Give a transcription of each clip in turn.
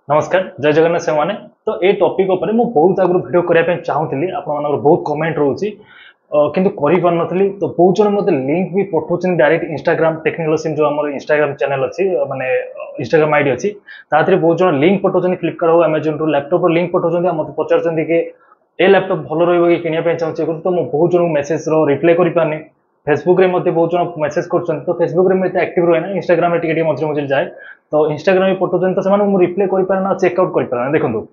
नमस्कार जय जगन्नाथ से मैंने तो ये टॉपिक उपर मु बहुत आगु भिडियो करने चाहूली आप बहुत कमेंट रोचे किंतु करि पार नथली तो बहुत जन मते लिंक भी पठाउछन डायरेक्ट इंस्टाग्राम टेक्निकल सिम जो हमर इंस्टाग्राम चैनल अछि माने इंस्टाग्राम आईडी अछि ताथरे बहुत जन लिंक पठाउछन फ्लिपकार्ट हो अमेजन रो लैपटॉप रो लिंक पठाउछन मते पचारछन कि ए लैपटॉप भलो रहइबो कि किनिया पे चाहूचे तो मु बहुत जन मेसेज रो रिप्लाई करि पानी फेसबुक रे मते बहुत जन मेसेज करछन तो फेसबुक रे मते एक्टिव रहे ना इंस्टाग्राम रे टिके मझे मझे जाए तो इंस्टाग्राम रे पठाउछन तो सेमान मु रिप्लाई करि पारना चेकआउट करि पारना देखंतु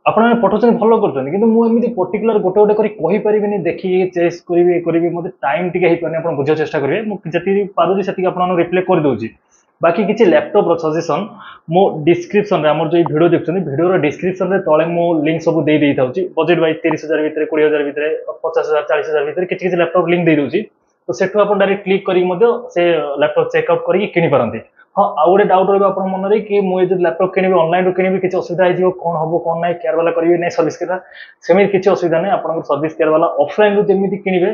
ଆପଣ ପଠାଉଛନ୍ତି ଭଲ କରୁଛନ୍ତି କିନ୍ତୁ ମୁଁ ଏମିତି ପର୍ଟିକୁଲାର ଗୋଟେ ଗୋଟେ କରି କହିପାରିବିନି ଦେଖିକି ଚେସ୍ କରିବି ମୋତେ ଟାଇମ୍ ଟିକେ ହେଇପାରୁନି ଆପଣ ବୁଝିବାକୁ ଚେଷ୍ଟା କରିବେ ମୁଁ ଯେତିକି ପାରୁଛି ସେତିକି ଆପଣଙ୍କୁ ରିପ୍ଲାଏ କରିଦେଉଛି ବାକି କିଛି ଲ୍ୟାପଟପ୍ର ସଜେସନ୍ ମୁଁ ଡିସ୍କ୍ରିପ୍ସନ୍ରେ ଆମର ଯେଉଁ ଭିଡ଼ିଓ ଦେଖୁଛନ୍ତି ଭିଡ଼ିଓର ଡିସ୍କ୍ରିପ୍ସନ୍ରେ ତଳେ ମୁଁ ଲିଙ୍କ୍ ସବୁ ଦେଇଥାଉଛି ବଜେଟ୍ ୱାଇଜ୍ 30,000 ଭିତରେ 20,000 ଭିତରେ 50,000 40,000 ଭିତରେ କିଛି କିଛି ଲ୍ୟାପଟପ୍ ଲିଙ୍କ୍ ଦେଇଦେଉଛି ତ ସେଠୁ ଆପଣ ଡାଇରେକ୍ଟ କ୍ଲିକ୍ କରିକି ମଧ୍ୟ ସେ ଲ୍ୟାପଟପ୍ ଚେକ୍ଆଉଟ୍ କରିକି କିଣିପାରନ୍ତି हाँ आउ गए डाउट रहा आप मन में कि मुझे लैपटॉप किणी ऑनलाइन किणी किसी असुविधा हो कौन हम कौन ना केयर वाला करेंगे ना सर्विस केयर सेमि किसी असुविधा नहीं आप सर्विस केयर वाला ऑफलाइन रू जमी किणे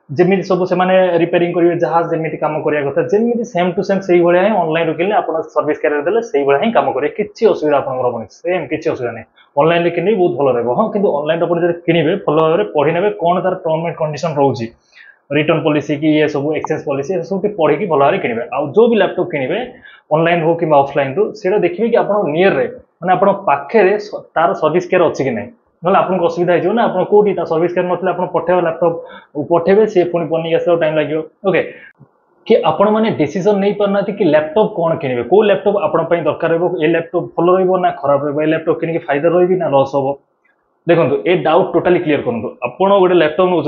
जमी सब से रिपेयरिंग करेंगे जहाँ जमी कम करा कथा जमी सेम टू सेम से भाया ही ऑनलाइन किणे आप सर्विस केयर देते से भाया ही कम करेंगे किसी असुविधा आपन सेम किसी असुविधा नहीं ऑनलाइन किणे बहुत भल रहा हाँ कि ऑनलाइन आप किणे भल भाव में पढ़ी ने कौन तार टर्म एंड कंडीशन रोचे रिटर्न पॉलिसी कि ये सब एक्सचेंज पॉलिसी ये सब पढ़ी भल भाव में किणे आउ जो भी लैपटॉप किणे ऑनलाइन हो कि ऑफलाइन रू से देखिए कि आप नियर रे मैंने आप पाखे तार सर्विस केयर अच्छी कि नहीं ना आपको असुविधा हो ना आप कौटी सर्विस केयर ना आप पठेब लैपटॉप पठेबे सी पुणी बनिक आस टाइम लगे ओके कि आपण मैंने डिसीजन नहीं पारना कि लैपटॉप कौन किणे कौ लैपटॉप आपंपाई दरकार ये लैपटॉप भल रहा खराब रहा लैपटॉप किनिक फायदा रही ना लॉस हम देखो ये डाउट टोटाली क्लीयर करूँ आपड़ गोटे लैपटॉप नौ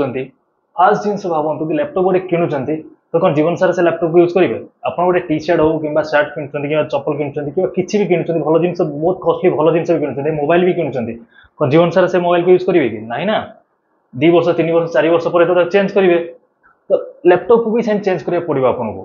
फास्ट जिन भावतु कि लैपटॉप गोटे किणुंट तो कौन जीवन सारा से लैपटॉप को यूज करेंगे आप गोटे टी शर्ट हो कि सार्ट किणुंट कि चप्पल किणुंट कि किसी भी किणुंट भल जिन बहुत कस्टली भल जिन भी किणुंट मोबाइल भी किणुंट कौन जीवन सारा से मोबाइल को यूज करेंगे कि ना ना 2 वर्ष 3 वर्ष 4 वर्ष पर तो चेंज करेंगे तो लैपटॉप को भी सेम चेंज करा पड़ो आपको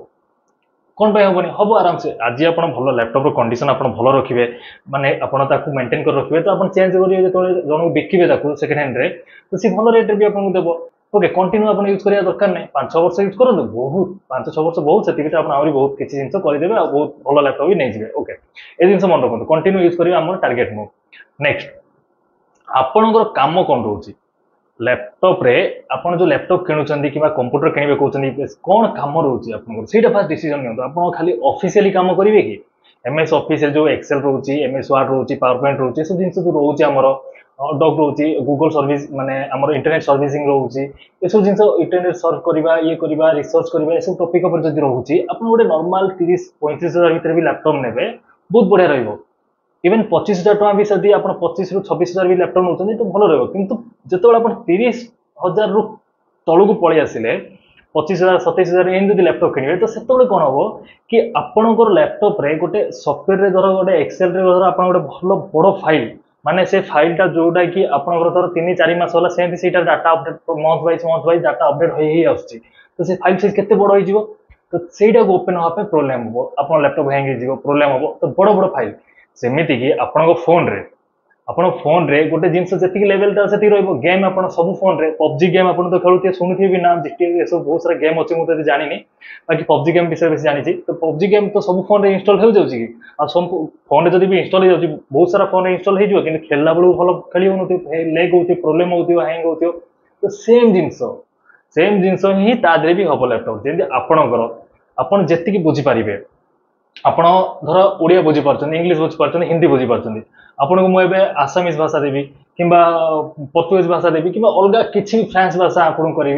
कौन पे हेनी हम आराम से आज आप भल लैपटॉप कंडीशन आप भल रखिए माने आपको मेंटेन कर रखिए तो आप चेंज करेंगे जो जन बिकिबे सेकेंड हैंड रे तो सी भल रेट भी आपको देव ओके कंटिन्यू आप यूज करा दरकार नहीं 5-6 वर्ष यूज करूँ बहुत 5-6 वर्ष बहुत से आहरी बहुत किसी जिन करदे बहुत भल लैपटॉप भी नहीं जाए ओके ये जिन मन रखते कंटिन्यू यूज करेंगे आम टार्गेट मु नेक्स्ट आपणकर कम कौन रोचे लैपटॉप रे आपन जो लैपटॉप किणुचंदी कि कंप्यूटर किणवे कहउचंदी कौन काम रोचे आपन सेटा फास्ट डिसीजन नियंतो आपन खाली ऑफिशियली काम करिवे कि एमएस ऑफिस जो एक्सेल रोचे एमएस वर्ड रोचे पावर पॉइंट रोचे सब जिन जो रोचे हमर डॉक रोचे गूगल सर्विस माने हमर इंटरनेट सर्विसिंग रोचे ये सब जिन इंटरनेट सर्च करबा ये करबा रिसर्च करबा ये सब टॉपिक पर जदी रोचे आपन गोटे नॉर्मल 30-35,000 भीतर भी लैपटॉप नेबे बहुत बढ़िया रहिबो इवेन 25,000 टका भी सदी आप 25,000 ରୁ 26,000 भी लैपटॉप नौकरी तो भल रहा कि जो आप 30,000 ରୁ तलू पलि आसिले 25,000 27,000 एम जो लैपटॉप किणे तो से कौन हम कि आपंकर लैपटॉप रे गोटे सॉफ्टवेयर धर गोटे एक्सेल रे धर आप गोटे भल बड़ फाइल माने से फाइलटा जोटा कि आपंकर धर 3-4 मास होला सेमती से data update month wise data update हो आसुची तो से फाइल साइज केते बड़ हो तो सेटा ओपन होगा प्रोब्लेम हम आप लैपटॉप हैंग हो प्रोब्लेम हम तो बड़ बड़ फाइल सेमिति कि आपण फोन रे गोटे जिन जी लेवल से गेम आप सब फोन रे पबजी गेम आप तो खेलुए शुणुथे भी नाम ये सब बहुत सारा गेम अच्छे मुझे जानी बाकी पबजी गेम विषय बेस जानी तो पबजी गेम तो सब फोन रे इंस्टॉल हो जाऊँगी सब फोन रे जब भी इंस्टॉल हो बहुत सारा फोन रे इंस्टॉल हो कि खेलला बेलू भल खेली हो लैग हो प्रोब्लेम हो हैंग हो तो सेम जिनस ही तादे भी हम लैपटॉप जमी आपणकर आपड़ जी बुझीपारे आपण धर ओडिया बुझी पार्छन इंग्लिश बुझी पार्छन हिंदी बुझी पार्छन आपन को मुझे आसामीज भाषा देवी किंबा पोर्तुगीज भाषा देवी किंबा अलग किसी फ्रांस भाषा आपन करी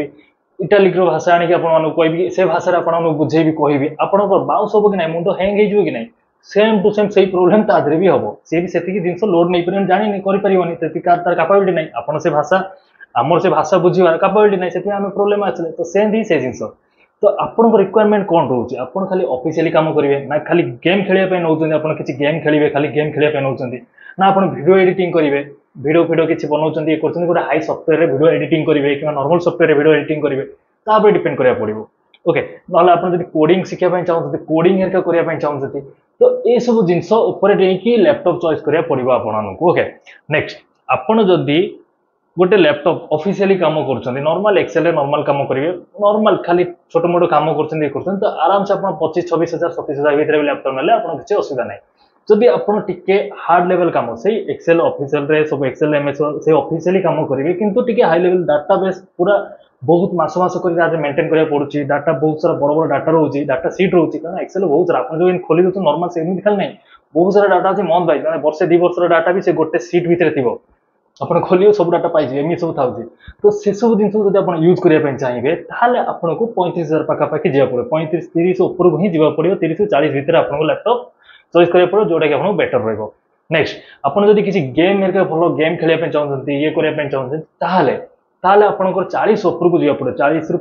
इटालिक भाषा आनिक आपन कहबी से भाषा आपन बुझेबी कहबी आपन बाउंस हम कि ना मुंड हैंग हो कि ना सेम टू सेम से प्रोब्लेम तादरे भी हम सी भी से जिन लोड नहीं पारे जानी करें तार कैपेबिलिटी ना आपन से भाषा आमर से भाषा बुझार कैपेबिलिटी ना से आम प्रोब्लेम आसले तो सेम ही से जिन तो आपन रिक्वायरमेंट कौन रोचे आप खाली ऑफिशियली काम करेंगे ना खाली गेम खेलने नौकरी आप किसी गेम खेलिए खाली गेम खेलने नौकरी ना आप वीडियो एडिटिंग करेंगे वीडियो किसी बनाऊँ ये कर गोटे हाई सफ्टवेयर वीडियो एडिटिंग करेंगे कि नॉर्मल सफ्टवेयर वीडियो एडिटिंग करेंगे तापर डिपेंड करा पड़ो ओके ना आप कोडिंग शिखापी चाहते कोडिंग हेरिका करने चाहते तो ये सब जिनस लैपटॉप चॉइस करा पड़ो आपको ओके नेक्स्ट आपड़ जदि गोटे लैपटॉप ऑफिशियली काम कर नॉर्मल एक्सेल नॉर्मल काम करेंगे नॉर्मल खाली छोट मोट काम कर तो आराम से आप 25-26,000 27,000 भीतर भी लैपटॉप ना किसी असुविधा ना जदि आपण टिके हार्ड लेवल काम से एक्सेल ऑफिशियल रे सब एक्सेल एमएस से ऑफिशियली काम करेंगे किंतु टिके हाई लेवल डाटाबेस पूरा बहुत मास मास कर मेंटेन करा पड़ुची डाटा बहुत सारा बड़ बड़ डाटा रोची डाटा सीट रोची कारण एक्सेल बहुत सारा आप जो खोली दो नॉर्मल से खाली नहीं बहुत सारा डाटा अच्छे मंथ वाइज मैंने वर्षे 2 वर्षर डाटा भी से गोटे सीट भितर थी ଆପଣ ଖୋଲିବେ ସବୁ ଡାଟା ପାଇଯିବେ ଏମିତି ସବୁ ଥାଉଛି ତ ସେସବୁ ଜିନିଷକୁ ଯଦି ଆପଣ ୟୁଜ୍ କରିବା ପାଇଁ ଚାହିଁବେ ତାହେଲେ ଆପଣଙ୍କୁ 35,000 ପାଖାପାଖି ଯିବାକୁ ପଡ଼ିବ 35-30 ଉପରକୁ ହିଁ ଯିବାକୁ ପଡ଼ିବ 30-40 ଭିତରେ ଆପଣଙ୍କୁ ଲ୍ୟାପଟପ୍ ଚଏସ୍ କରିବାକୁ ପଡ଼ିବ ଯୋଉଟାକି ଆପଣଙ୍କୁ ବେଟର ରହିବ ନେକ୍ସଟ ଆପଣ ଯଦି କିଛି ଗେମ୍ ହେରିକା ଭଲ ଗେମ୍ ଖେଳିବା ପାଇଁ ଚାହୁଁଛନ୍ତି ଇଏ କରିବା ପାଇଁ ଚାହୁଁଛନ୍ତି ତାହେଲେ ତାହେଲେ ଆପଣଙ୍କର 40 ଉପରକୁ ଯିବାକୁ ପଡ଼ିବ 40ରୁ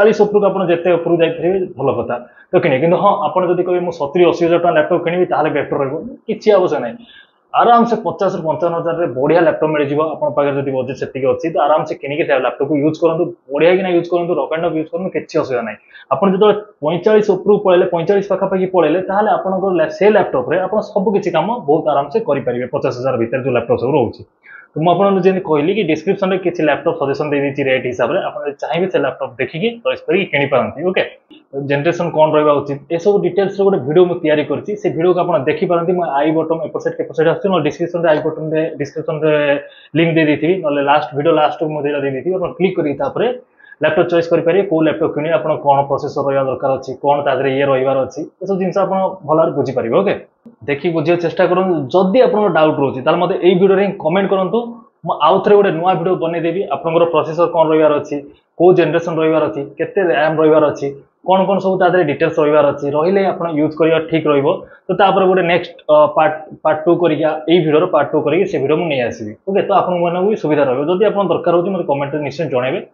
40 ଉପରକୁ ଆପଣ ଯେତେ ଉପରକୁ ଯାଇପାରିବେ ଭଲ କଥା ତ କିଣିବେ କିନ୍ତୁ ହଁ ଆପଣ ଯଦି କହିବେ ମୁଁ 70-80 ହଜାର ଟଙ୍କା ଲ୍ୟାପଟପ୍ କିଣିବି ତାହେଲେ ବେଟର ରହିବ କିଛି ଆବଶ୍ୟକ ନାହିଁ आराम से 50-55 हजार बढ़िया लैपटॉप मिल जाए आप पाखे बजेट से अच्छी तो आराम से किनिक लैपटॉप को यूज करूँ बढ़िया कि यूज करूँ रफ एंड यूज करूँ किसी असुविधा ना आप जो 45 उपरू पड़े 45 पाखापाखि पड़े आप से लैपटॉप आप सब किसी काम बहुत आराम से करेंगे 50,000 भितर जो लैपटॉप सब रोचे तो मुझे कहली कि डिस्क्रिप्शन में किसी laptop suggestion they the rate हिसाब से आप चाहिए से लैपटॉप देखिए चॉइस करके किनी पारती ओके जनरेशन कौन रहा उचित ये सब डिटेल्स गोटे वीडियो मुझे तैयारी करछि से वीडियो को आप देखिपारती मैं आई बटन एपट साइड एपट साइड आसुच्छी description i button description link दे दी ना लास्ट वीडियो लास्ट मुझे दे दी आप क्लिक करके लैपटॉप चॉइस करेंगे कौ लैपटॉप किणे आप कौन प्रोसेसर रहा दरकार अच्छी कौन तादर ये रही अच्छी ये सब जिन आप भल बुझीपारे ओके देखिए बुझे चेष्टा करूँ जदि आप डाउट रोचे मतलब ये वीडियो कमेंट करूँ आउ थे गोटे नुआ वीडियो बनईदेवी आपंकर प्रोसेसर कौन रही अच्छी कौ जनरेशन रही अच्छी केते रैम रही अच्छी कौन कौन सब तादर डिटेल्स रही अच्छी रही आप यूज करवा ठीक रही तो तापर गोटे नेक्स्ट पार्ट 2 करके वीडियो पार्ट 2 करके वीडियो मुझे आसवि ओके तो आपको भी सुविधा रही जदि आप दरकार हो मतलब कमेंट निश्चय जनइबे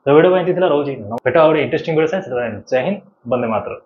तो वीडियो रोचे भेटा गोटे इंटरेस्टिंग वीडियो जय हिंद वंदे मातरम।